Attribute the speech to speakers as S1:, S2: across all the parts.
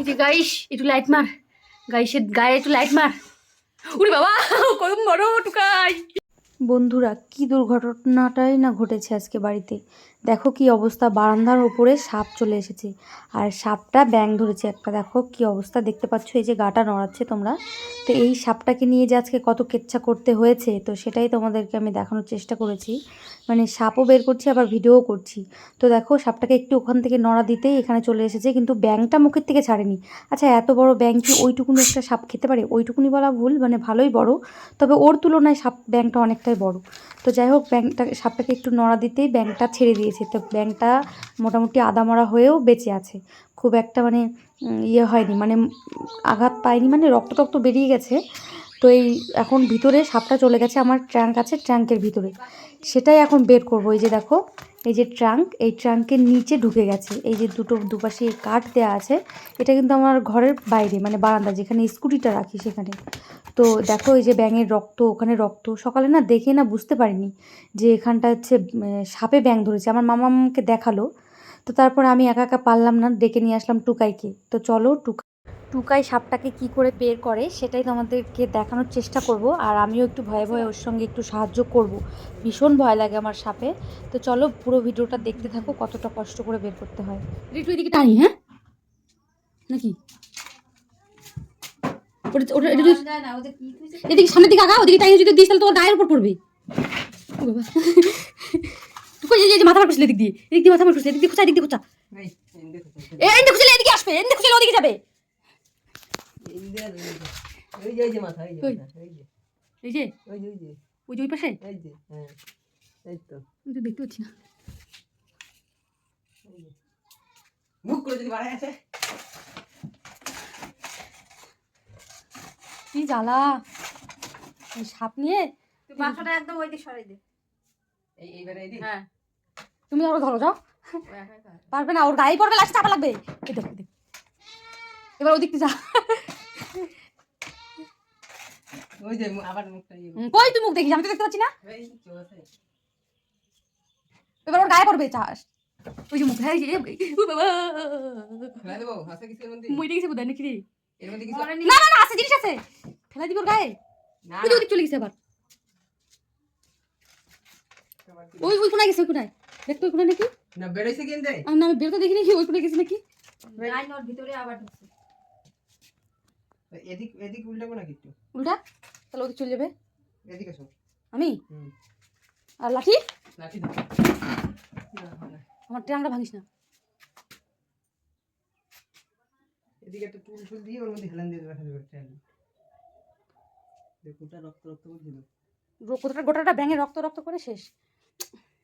S1: যে গাইস একটু লাইট মার, গাইসের গায়ে একটু লাইট মার। উরে বাবা কদম বড় টুকাই। বন্ধুরা কি দুর্ঘটনাটাই না ঘটেছে আজকে বাড়িতে। দেখো কি অবস্থা, বারান্দার উপরে সাপ চলে এসেছে আর সাপটা ব্যাং ধরেছে একটা। দেখো কি অবস্থা, দেখতে পাচ্ছ এই যে গাটা নড়াচ্ছে তোমরা। তো এই সাপটাকে নিয়ে যে আজকে কত কেচ্ছা করতে হয়েছে তো সেটাই তোমাদেরকে আমি দেখানোর চেষ্টা করেছি। মানে সাপও বের করছি আবার ভিডিওও করছি। তো দেখো সাপটাকে একটু ওখান থেকে নড়া দিতেই এখানে চলে এসেছে, কিন্তু ব্যাংটা মুখের থেকে ছাড়েনি। আচ্ছা এত বড় ব্যাং কি ওইটুকুনি একটা সাপ খেতে পারে? ওইটুকুনি বলা ভুল, মানে ভালোই বড়, তবে ওর তুলনায় ব্যাংটা অনেকটাই বড়। তো যাই হোক সাপটাকে একটু নড়া দিতেই ব্যাংটা ছেড়ে দিয়েছে। তো ব্যাংটা মোটামুটি আদামরা হয়েও বেঁচে আছে, খুব একটা মানে ইয়ে হয়নি, মানে আঘাত পায়নি, মানে রক্ত বেরিয়ে গেছে। তো এই এখন ভিতরে সাপটা চলে গেছে, আমার ট্রাঙ্ক আছে, ট্রাঙ্কের ভিতরে সেটাই এখন বের করবো। এই যে দেখো এই যে ট্রাঙ্ক, এই ট্রাঙ্কের নিচে ঢুকে গেছে। এই যে দুপাশে কাঠ দেওয়া আছে, এটা কিন্তু আমার ঘরের বাইরে, মানে বারান্দা যেখানে স্কুটিটা রাখি সেখানে। তো দেখো এই যে ব্যাঙের রক্ত, ওখানে রক্ত। সকালে না দেখে না বুঝতে পারিনি যে এখানটা হচ্ছে সাপে ব্যাঙ ধরেছে। আমার মামাকে দেখালো, তো তারপর আমি একা একা পারলাম না, ডেকে নিয়ে আসলাম টুকাইকে। তো চলো টুকাই সাপটাকে কি করে বের করে সেটাই তোমাদেরকে দেখানোর চেষ্টা করব। আর আমিও একটু ভয়ে ভয়ে ওর সঙ্গে একটু সাহায্য করব, ভীষণ ভয় লাগে আমার সাপে। তো চলো পুরো ভিডিওটা দেখতে থাকো, কতটা কষ্ট করে বের করতে হয়। রিটু এদিকে টানি, হ্যাঁ নাকি এদিকে সামনের দিকে আগা, ওদিকে টাইম যদি দিস তাহলে তোর গায়ের উপর পড়বে। মাথা মার খুঁজলে এদিক দিয়ে মাথা মার খুঁজলে এদিক দিয়ে খুঁজা, এদিক দিয়ে খুঁজা, এদিকে খুঁজলে এদিকে আসবে, এদিকে খুঁজলে ওদিকে যাবে। এই যে ওই পাশে দেখতে পাচ্ছি না। কি জ্বালা সাপ নিয়ে,
S2: মাথাটা একদম ওই দিকে সরাই দে।
S1: হ্যাঁ তুমি আরো ধরো, যাও, পারবে না, ওর গায়ে পড়বে, লাস্ট চাপা লাগবে। এই দেখ এবার ওদিক যা।
S2: ওই যে আবার মুখটা
S1: কই তুই মুখ দেখিস, আমি তো দেখতে পাচ্ছি না। এবার ওর গায়ে পড়বে, চাস ওই যে মুখ, হ্যাঁ বাবা
S2: ফেলা দেবো হাসা কিসের মধ্যে
S1: মইটা গেছে বোধহয় নাকি রে।
S2: এর মধ্যে কিছু
S1: না না না আছে, জিনিস আছে, ফেলা দিব ওর গায়ে। ওই ওদিক চলে গেছে আবার, ওই কোনায় গেছে, ওই কোনায় দেখতো, ওই কোনায় নাকি
S2: না বেরোইছে কেন দেয়
S1: না, আমি বের তো দেখি নাকি, ওই কোনায় গেছে নাকি।
S2: লাইন ওর ভিতরে আবার ঢুকছে। এদিক উল্টাবো না একটু
S1: উল্টা, তাহলে ওদিক চলে যাবে।
S2: এদিকে আসো
S1: আমি আর লাঠি
S2: লাঠি দাও
S1: আমার ট্রাংটা ভাঙিস না।
S2: এদিকে একটা টুল দিয়ে ওর মধ্যে হেলান দিয়ে রাখা যাবে ট্রেন। দেখোটা রক্ত করছিল,
S1: গোটাটা ব্যাঙে রক্ত করে শেষ।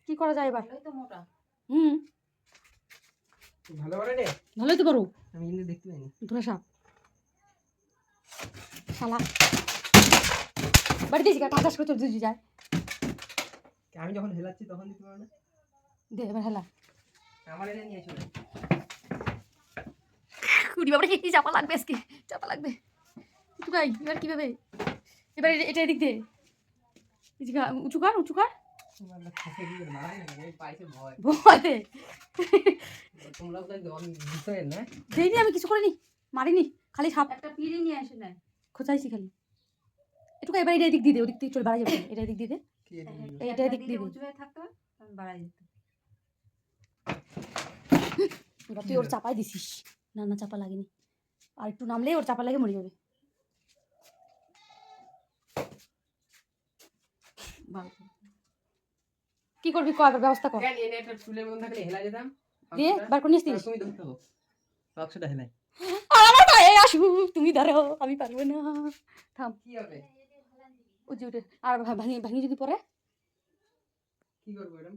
S1: কি করা যায় এবার?
S2: তো মোটা ভালো করে রে,
S1: ভালোই তো বড়,
S2: আমি কিন্তু দেখতে পাইনি
S1: ধরে সাপ শালা বাড়ি দিয়েছি কাজ করে তোর দুজি যায়।
S2: আমি যখন হেলাচ্ছি তখন দিতে পারো না,
S1: দে এবার হেলা।
S2: আমার এটা নিয়ে চলে
S1: কুড়ি বাবা কি চাপা লাগবে, আজকে চাপা লাগবে। টুকাই এবার কিভাবে, এবার এটা এদিক দে, উঁচু কর ভয় দেয়নি, আমি কিছু করিনি, মারিনি, খালি সাপ
S2: একটা পিড়ি নিয়ে আসে না,
S1: খোঁচাইছি খালি। একটু এবার এটা এদিক দিয়ে দে, ওদিক থেকে চলে বাড়াই যাবে, এটা এদিক দিয়ে দে, এটা এদিক দিয়ে
S2: উঁচু হয়ে থাকতো আমি বাড়াই যেত।
S1: এবার তুই ওর চাপাই দিছিস। না না চাপা লাগেনি, আর একটু নামলেই ওর চাপা লাগে মরে যাবে। কি করবি কয়, ব্যবস্থা কর।
S2: একটা চুলের মধ্যে থাকলে হেলা যেতাম,
S1: দিয়ে বার করে নিয়ে আসতিস।
S2: তুমি ধরতে হবে বাক্সটা হেলাই,
S1: আমার পায়ে আসু, তুমি ধরো, আমি পারবো না। থাম,
S2: কি হবে
S1: উঠে আর ভাঙি যদি পরে
S2: কি করবো এরকম,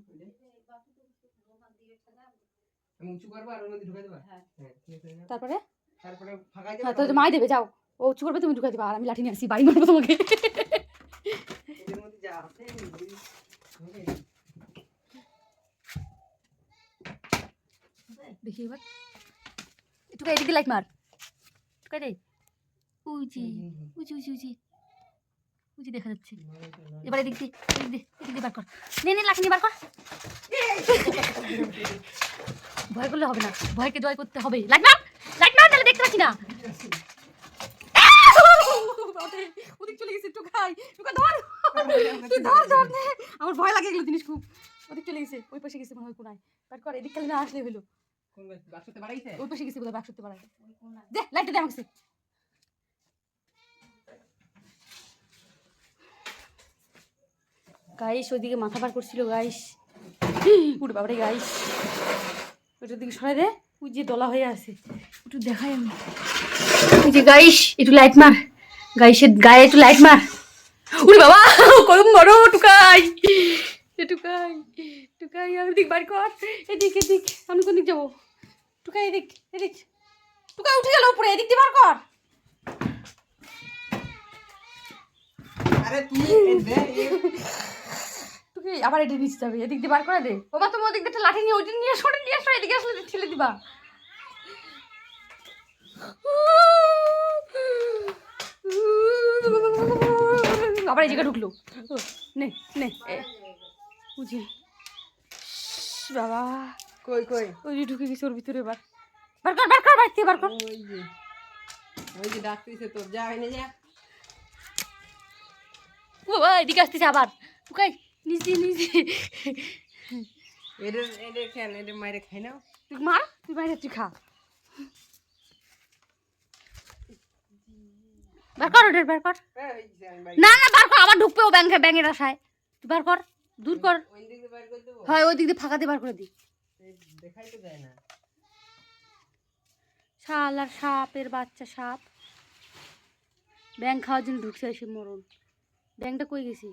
S2: আমি উঁচু করবো আর ওর মধ্যে ঢুকাই দেবো। হ্যাঁ
S1: তারপরে
S2: ফাঁকা
S1: হ্যাঁ তো মাই দেবে, যাও ও উঁচু করবে, তুমি ঢুকাই দেবা, আর আমি লাঠি নিয়ে আসি, বাড়ি মারবো তোমাকে।
S2: এর মধ্যে যা আছে
S1: দেখি এবার একটু এদিকে লাইট মার, টুকাই দে, উঁচি দেখা যাচ্ছে। এবার এদিক দিয়ে বার কর, নে লাঠি নিয়ে বার কর। ভয় করলে হবে না, ভয়কে জয় করতে হবে। লাইট মার তাহলে দেখতে পাচ্ছি না। ওদিক চলে গেছে টুকাই টুকা ধর তুই ধর ধর নে। আমার ভয় লাগে এগুলো জিনিস খুব। ওদিক চলে গেছে ওই পাশে গেছে মনে হয় কোনায় তার করে এদিক কালে না আসলে হলো
S2: কোন বাক্সতে বাড়াইছে
S1: ওই পাশে গেছে বোধহয় বাক্স করতে পারে দে লাইটটা দে আমাকে গাইস ওইদিকে মাথা বার করছিল গাইস পুরো বাবারে গাইস ওইটার দিকে সরাই দে ওই যে দলা হয়ে আছে একটু দেখাই আমি ওই যে গাইস একটু লাইট মার গাইসের গায়ে একটু লাইট মার উরে বাবা কলম বড় টুকাই টুকাই টুকাই আমি দিক বার কর এদিক এদিক আমি কোন দিক যাবো টুকাই এদিক এদিক টুকাই উঠে গেল উপরে এদিক দিয়ে বার কর
S2: আরে তুই দে
S1: তোকে আবার এটা নিচে যাবে এদিক দিয়ে বার করে দে ও মা তুমি ওদিক দিয়ে একটা লাঠি নিয়ে ওইদিন নিয়ে আসো এদিকে আসলে ঠেলে দিবা আবার এই জায়গায় ঢুকলো নে নে বুঝি বাবা
S2: কই কই
S1: ওই যে ঢুকে গেছে ওর ভিতরে বার বার কর বার কর বাইতে বার কর
S2: ওই যে ডাকতেছে তোর যা এনে যা
S1: ও বাবা এদিকে আসতেছে আবার টুকাই নিজে নিজে
S2: এদের এদের খেল এদের মাইরে খাই নাও
S1: তুই মার তুই বাইরে তুই খা বার কর ওদের বার কর না না বার কর আবার ঢুকবে ও ব্যাঙের আশায় তুই বার কর দূর কর
S2: ওই দিক দিয়ে বাইর করে দেবো
S1: হয় ওই দিক দিয়ে ফাঁকা দিয়ে বার করে দি
S2: দেখাই তো যায় না
S1: শালার সাপের বাচ্চা সাপ ব্যাঙ খাওয়ার জন্য ঢুকছে এসে মরণ ব্যাঙটা কই গেছি